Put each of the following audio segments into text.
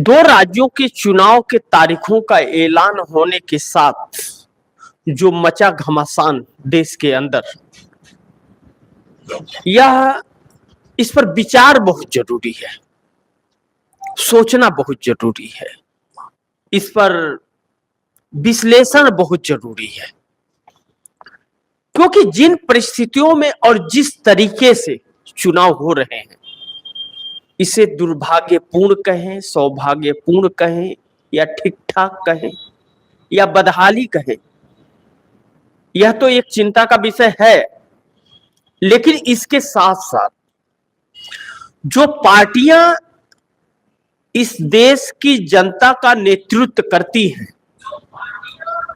दो राज्यों के चुनाव के तारीखों का ऐलान होने के साथ जो मचा घमासान देश के अंदर, यह इस पर विचार बहुत जरूरी है, सोचना बहुत जरूरी है, इस पर विश्लेषण बहुत जरूरी है। क्योंकि जिन परिस्थितियों में और जिस तरीके से चुनाव हो रहे हैं, इसे दुर्भाग्यपूर्ण कहें, सौभाग्यपूर्ण कहें, या ठीक ठाक कहें, या बदहाली कहें, यह तो एक चिंता का विषय है। लेकिन इसके साथ साथ जो पार्टियां इस देश की जनता का नेतृत्व करती हैं,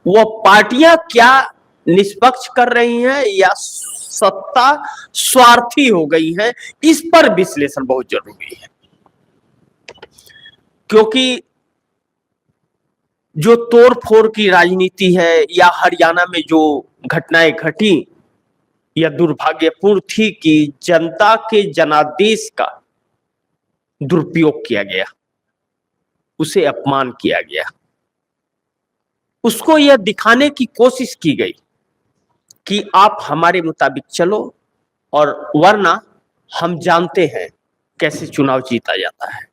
वह पार्टियां क्या निष्पक्ष कर रही हैं या सत्ता स्वार्थी हो गई है, इस पर विश्लेषण बहुत जरूरी है। क्योंकि जो तोड़फोड़ की राजनीति है या हरियाणा में जो घटनाएं घटी, यह दुर्भाग्यपूर्ण थी कि जनता के जनादेश का दुरुपयोग किया गया, उसे अपमान किया गया, उसको यह दिखाने की कोशिश की गई कि आप हमारे मुताबिक चलो, और वरना हम जानते हैं कैसे चुनाव जीता जाता है।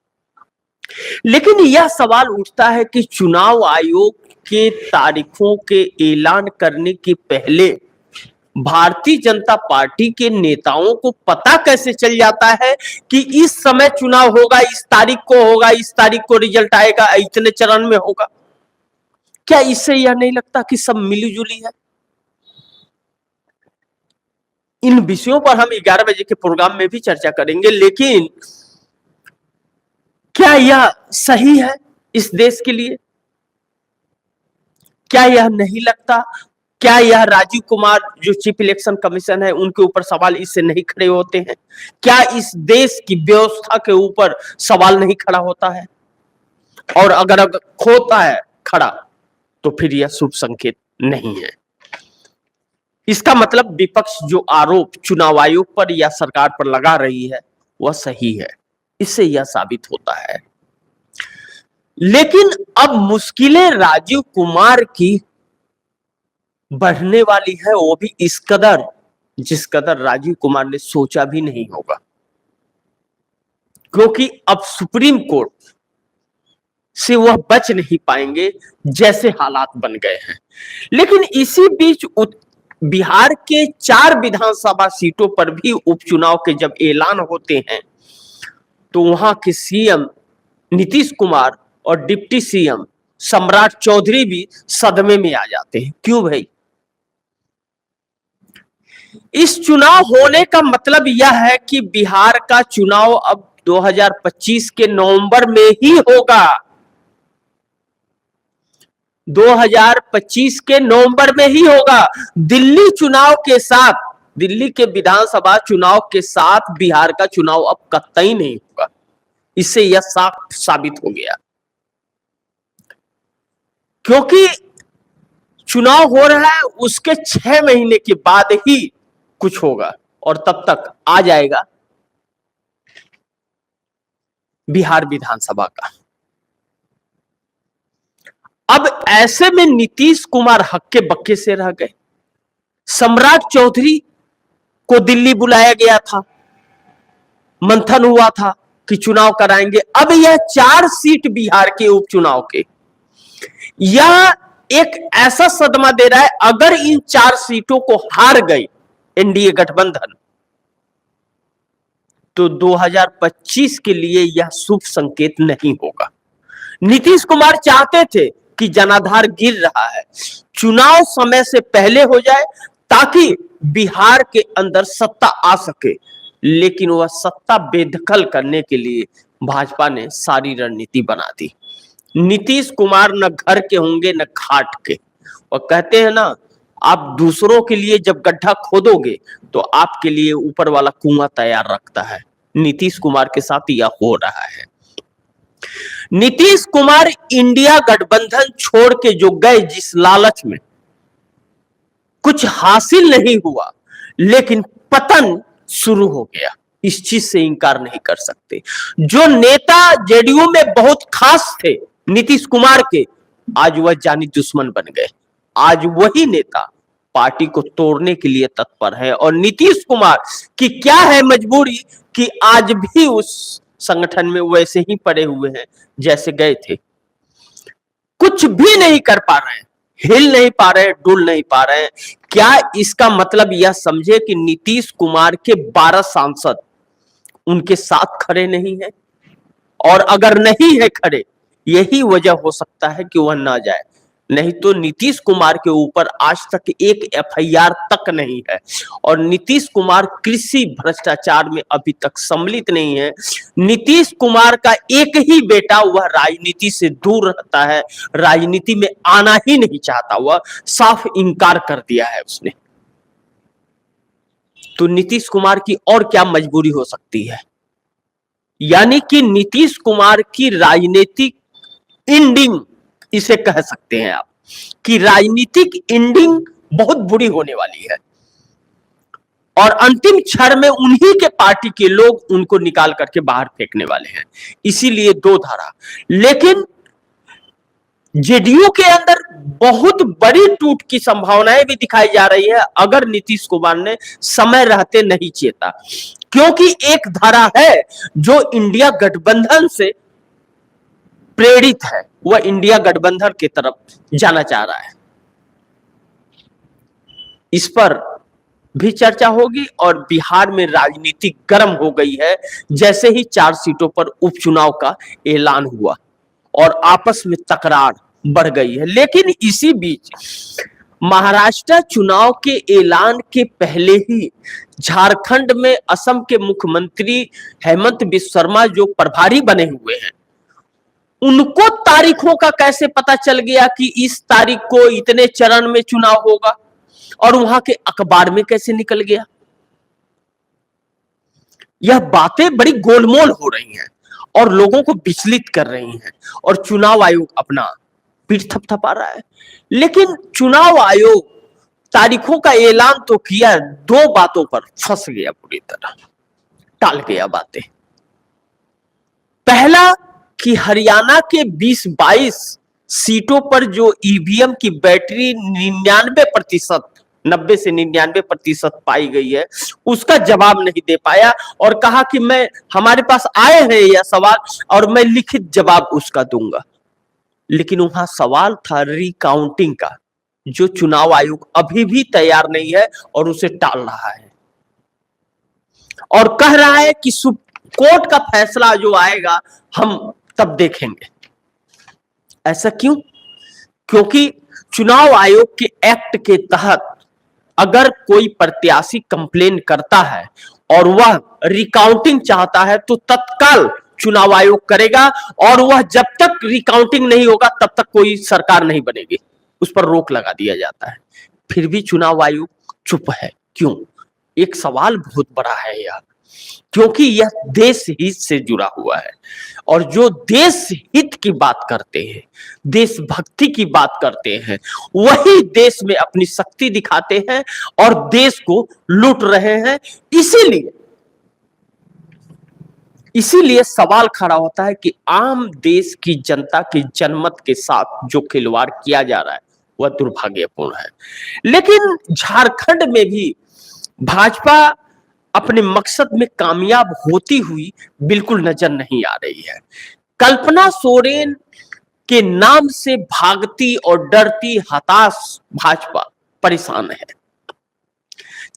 लेकिन यह सवाल उठता है कि चुनाव आयोग के तारीखों के ऐलान करने के पहले भारतीय जनता पार्टी के नेताओं को पता कैसे चल जाता है कि इस समय चुनाव होगा, इस तारीख को होगा, इस तारीख को रिजल्ट आएगा, इतने चरण में होगा। क्या इससे यह नहीं लगता कि सब मिलीजुली है? इन विषयों पर हम 11 बजे के प्रोग्राम में भी चर्चा करेंगे, लेकिन क्या यह सही है इस देश के लिए? क्या यह नहीं लगता? क्या यह राजीव कुमार जो चीफ इलेक्शन कमीशन है, उनके ऊपर सवाल इससे नहीं खड़े होते हैं? क्या इस देश की व्यवस्था के ऊपर सवाल नहीं खड़ा होता है? और अगर होता है खड़ा, तो फिर यह शुभ संकेत नहीं है। इसका मतलब विपक्ष जो आरोप चुनाव आयोग पर या सरकार पर लगा रही है, वह सही है, इससे यह साबित होता है। लेकिन अब मुश्किलें राजीव कुमार की बढ़ने वाली है, वो भी इस कदर जिस कदर राजीव कुमार ने सोचा भी नहीं होगा। क्योंकि अब सुप्रीम कोर्ट से वह बच नहीं पाएंगे जैसे हालात बन गए हैं। लेकिन इसी बीच बिहार के 4 विधानसभा सीटों पर भी उपचुनाव के जब ऐलान होते हैं, तो वहां के सीएम नीतीश कुमार और डिप्टी सीएम सम्राट चौधरी भी सदमे में आ जाते हैं। क्यों भाई? इस चुनाव होने का मतलब यह है कि बिहार का चुनाव अब 2025 के नवंबर में ही होगा। 2025 के नवंबर में ही होगा। दिल्ली चुनाव के साथ, दिल्ली के विधानसभा चुनाव के साथ बिहार का चुनाव अब कतई नहीं होगा। इससे यह साफ साबित हो गया। क्योंकि चुनाव हो रहा है, उसके 6 महीने के बाद ही कुछ होगा, और तब तक आ जाएगा बिहार विधानसभा का। अब ऐसे में नीतीश कुमार हक्के बक्के से रह गए। सम्राट चौधरी को दिल्ली बुलाया गया था, मंथन हुआ था कि चुनाव कराएंगे। अब यह 4 सीट बिहार के उपचुनाव के, यह एक ऐसा सदमा दे रहा है, अगर इन 4 सीटों को हार गई एनडीए गठबंधन, तो 2025 के लिए यह शुभ संकेत नहीं होगा। नीतीश कुमार चाहते थे कि जनाधार गिर रहा है, चुनाव समय से पहले हो जाए ताकि बिहार के अंदर सत्ता आ सके। लेकिन वह सत्ता बेदखल करने के लिए भाजपा ने सारी रणनीति बना दी। नीतीश कुमार न घर के होंगे न खाट के। और कहते हैं ना, आप दूसरों के लिए जब गड्ढा खोदोगे तो आपके लिए ऊपर वाला कुआं तैयार रखता है। नीतीश कुमार के साथ यह हो रहा है। नीतीश कुमार इंडिया गठबंधन छोड़ के जो गए, जिस लालच में, कुछ हासिल नहीं हुआ, लेकिन पतन शुरू हो गया। इस चीज से इंकार नहीं कर सकते। जो नेता जेडीयू में बहुत खास थे नीतीश कुमार के, आज वह जानी दुश्मन बन गए। आज वही नेता पार्टी को तोड़ने के लिए तत्पर है। और नीतीश कुमार की क्या है मजबूरी कि आज भी उस संगठन में वैसे ही पड़े हुए हैं जैसे गए थे। कुछ भी नहीं कर पा रहे हैं, हिल नहीं पा रहे, डुल नहीं पा रहे हैं। क्या इसका मतलब यह समझे कि नीतीश कुमार के 12 सांसद उनके साथ खड़े नहीं है? और अगर नहीं है खड़े, यही वजह हो सकता है कि वह ना जाए। नहीं तो नीतीश कुमार के ऊपर आज तक एक एफआईआर तक नहीं है। और नीतीश कुमार कृषि भ्रष्टाचार में अभी तक सम्मिलित नहीं है। नीतीश कुमार का एक ही बेटा, वह राजनीति से दूर रहता है, राजनीति में आना ही नहीं चाहता, वह साफ इनकार कर दिया है उसने। तो नीतीश कुमार की और क्या मजबूरी हो सकती है? यानी कि नीतीश कुमार की राजनीतिक एंडिंग, इसे कह सकते हैं आप कि राजनीतिक एंडिंग बहुत बुरी होने वाली है। और अंतिम क्षण में उन्हीं के पार्टी के लोग उनको निकाल करके बाहर फेंकने वाले हैं। इसीलिए दो धारा। लेकिन जेडीयू के अंदर बहुत बड़ी टूट की संभावनाएं भी दिखाई जा रही है अगर नीतीश कुमार ने समय रहते नहीं चेता। क्योंकि एक धारा है जो इंडिया गठबंधन से प्रेरित है, वह इंडिया गठबंधन की तरफ जाना चाह रहा है। इस पर भी चर्चा होगी। और बिहार में राजनीति गर्म हो गई है जैसे ही 4 सीटों पर उपचुनाव का ऐलान हुआ और आपस में तकरार बढ़ गई है। लेकिन इसी बीच महाराष्ट्र चुनाव के ऐलान के पहले ही झारखंड में असम के मुख्यमंत्री हेमंत बिस्वा शर्मा जो प्रभारी बने हुए हैं, उनको तारीखों का कैसे पता चल गया कि इस तारीख को इतने चरण में चुनाव होगा, और वहां के अखबार में कैसे निकल गया? यह बातें बड़ी गोलमोल हो रही हैं और लोगों को विचलित कर रही हैं। और चुनाव आयोग अपना पीठ थपथपा रहा है। लेकिन चुनाव आयोग तारीखों का ऐलान तो किया, दो बातों पर फंस गया, पूरी तरह टाल गया बातें। पहला कि हरियाणा के 20-22 सीटों पर जो ईवीएम की बैटरी 99%, 90 से 99% पाई गई है, उसका जवाब नहीं दे पाया और कहा कि हमारे पास आए हैं यह सवाल और मैं लिखित जवाब उसका दूंगा। लेकिन वहां सवाल था रिकाउंटिंग का, जो चुनाव आयोग अभी भी तैयार नहीं है और उसे टाल रहा है और कह रहा है कि कोर्ट का फैसला जो आएगा हम तब देखेंगे। ऐसा क्यों? क्योंकि चुनाव आयोग के एक्ट के तहत अगर कोई प्रत्याशी कंप्लेन करता है और वह रिकाउंटिंग चाहता है तो तत्काल चुनाव आयोग करेगा, और वह जब तक रिकाउंटिंग नहीं होगा तब तक कोई सरकार नहीं बनेगी, उस पर रोक लगा दिया जाता है। फिर भी चुनाव आयोग चुप है, क्यों? एक सवाल बहुत बड़ा है यह, क्योंकि यह देश हित से जुड़ा हुआ है। और जो देश हित की बात करते हैं, देशभक्ति की बात करते हैं, वही देश में अपनी शक्ति दिखाते हैं और देश को लूट रहे हैं। इसीलिए सवाल खड़ा होता है कि आम देश की जनता के जनमत के साथ जो खिलवाड़ किया जा रहा है वह दुर्भाग्यपूर्ण है। लेकिन झारखंड में भी भाजपा अपने मकसद में कामयाब होती हुई बिल्कुल नजर नहीं आ रही है। कल्पना सोरेन के नाम से भागती और डरती हताश भाजपा परेशान है।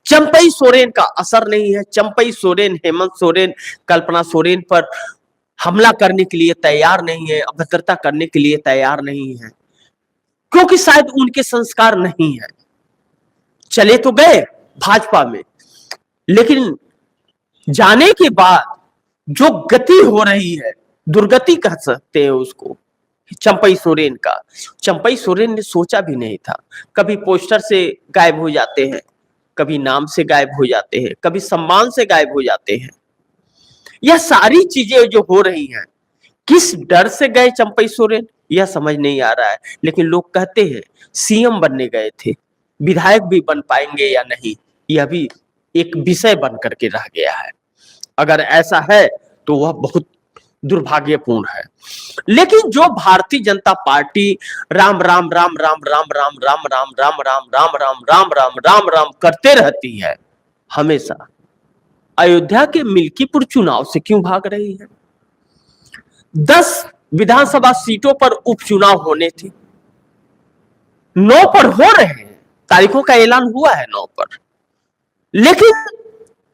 चंपई सोरेन का असर नहीं है। चंपई सोरेन, हेमंत सोरेन कल्पना सोरेन पर हमला करने के लिए तैयार नहीं है, अभद्रता करने के लिए तैयार नहीं है, क्योंकि शायद उनके संस्कार नहीं है। चले तो गए भाजपा में, लेकिन जाने के बाद जो गति हो रही है, दुर्गति कह सकते हैं उसको, चंपई सोरेन का। चंपई सोरेन ने सोचा भी नहीं था। कभी पोस्टर से गायब हो जाते हैं, कभी नाम से गायब हो जाते हैं, कभी सम्मान से गायब हो जाते हैं। यह सारी चीजें जो हो रही हैं, किस डर से गए चंपई सोरेन, यह समझ नहीं आ रहा है। लेकिन लोग कहते हैं सीएम बनने गए थे, विधायक भी बन पाएंगे या नहीं, यह भी एक विषय बन करके रह गया है। अगर ऐसा है तो वह बहुत दुर्भाग्यपूर्ण है। लेकिन जो भारतीय जनता पार्टी राम राम राम राम राम राम राम राम राम राम राम राम राम राम राम राम करते रहती है, हमेशा अयोध्या के मिल्कीपुर चुनाव से क्यों भाग रही है? 10 विधानसभा सीटों पर उपचुनाव होने थे, 9 पर हो रहे हैं, तारीखों का ऐलान हुआ है 9 पर, लेकिन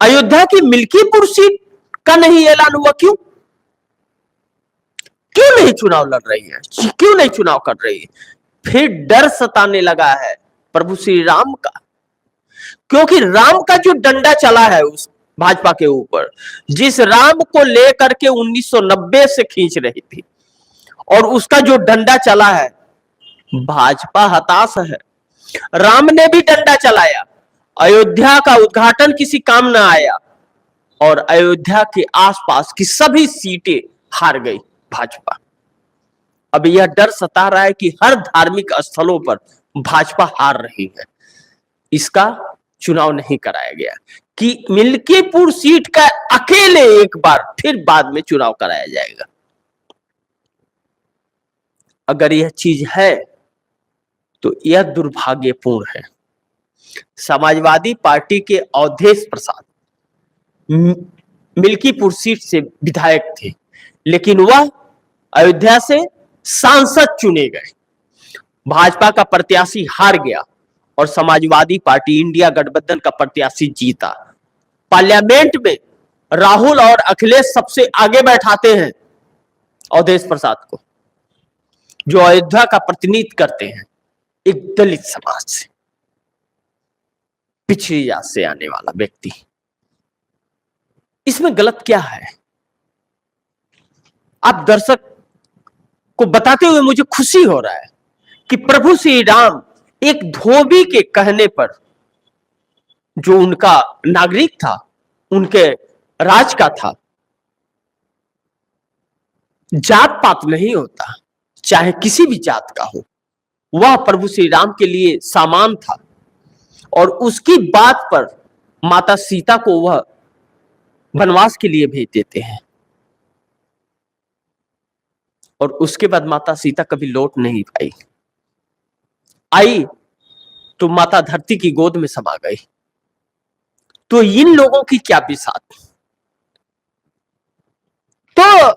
अयोध्या की मिल्कीपुर सीट का नहीं ऐलान हुआ। क्यों नहीं चुनाव लड़ रही है, क्यों नहीं चुनाव कर रही है? फिर डर सताने लगा है प्रभु श्री राम का, क्योंकि राम का जो डंडा चला है उस भाजपा के ऊपर, जिस राम को लेकर के 1990 से खींच रही थी, और उसका जो डंडा चला है, भाजपा हताश है। राम ने भी डंडा चलाया, अयोध्या का उद्घाटन किसी काम न आया, और अयोध्या के आसपास की सभी सीटें हार गई भाजपा। अब यह डर सता रहा है कि हर धार्मिक स्थलों पर भाजपा हार रही है, इसका चुनाव नहीं कराया गया कि मिल्कीपुर सीट का अकेले एक बार फिर बाद में चुनाव कराया जाएगा। अगर यह चीज है तो यह दुर्भाग्यपूर्ण है। समाजवादी पार्टी के अवधेश प्रसाद मिल्कीपुर सीट से विधायक थे, लेकिन वह अयोध्या से सांसद चुने गए। भाजपा का प्रत्याशी हार गया और समाजवादी पार्टी इंडिया गठबंधन का प्रत्याशी जीता। पार्लियामेंट में राहुल और अखिलेश सबसे आगे बैठाते हैं अवधेश प्रसाद को, जो अयोध्या का प्रतिनिधित्व करते हैं, एक दलित समाज से, पिछड़ी जात से आने वाला व्यक्ति। इसमें गलत क्या है? आप दर्शक को बताते हुए मुझे खुशी हो रहा है कि प्रभु श्री राम एक धोबी के कहने पर, जो उनका नागरिक था, उनके राज का था, जात पात नहीं होता, चाहे किसी भी जात का हो, वह प्रभु श्री राम के लिए सामान था, और उसकी बात पर माता सीता को वह वनवास के लिए भेज देते हैं, और उसके बाद माता सीता कभी लौट नहीं पाई। आई तो माता धरती की गोद में समा गई। तो इन लोगों की क्या बिसात? तो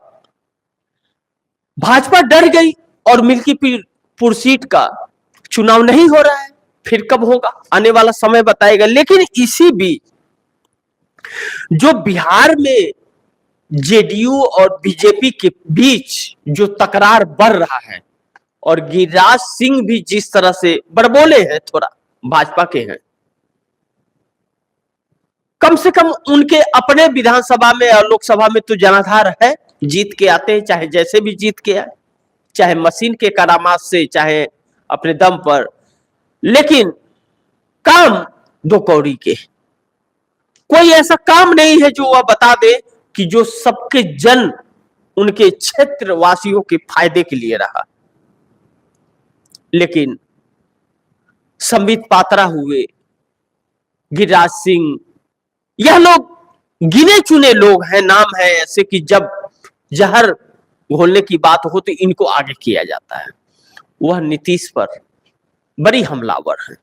भाजपा डर गई और मिल्कीपुर सीट का चुनाव नहीं हो रहा है। फिर कब होगा, आने वाला समय बताएगा। लेकिन इसी बीच जो बिहार में जेडीयू और बीजेपी के बीच जो तकरार बढ़ रहा है, और गिरिराज सिंह भी जिस तरह से बड़बोले हैं, थोड़ा भाजपा के हैं, कम से कम उनके अपने विधानसभा में और लोकसभा में तो जनाधार है, जीत के आते हैं, चाहे जैसे भी जीत के आए, चाहे मशीन के करामात से, चाहे अपने दम पर। लेकिन काम दो कौड़ी के, कोई ऐसा काम नहीं है जो वह बता दे कि जो सबके जन, उनके क्षेत्र वासियों के फायदे के लिए रहा। लेकिन संबित पात्रा हुए, गिरिराज सिंह, यह लोग गिने चुने लोग हैं, नाम है ऐसे कि जब जहर घोलने की बात हो तो इनको आगे किया जाता है। वह नीतीश पर बड़ी हमलावर है।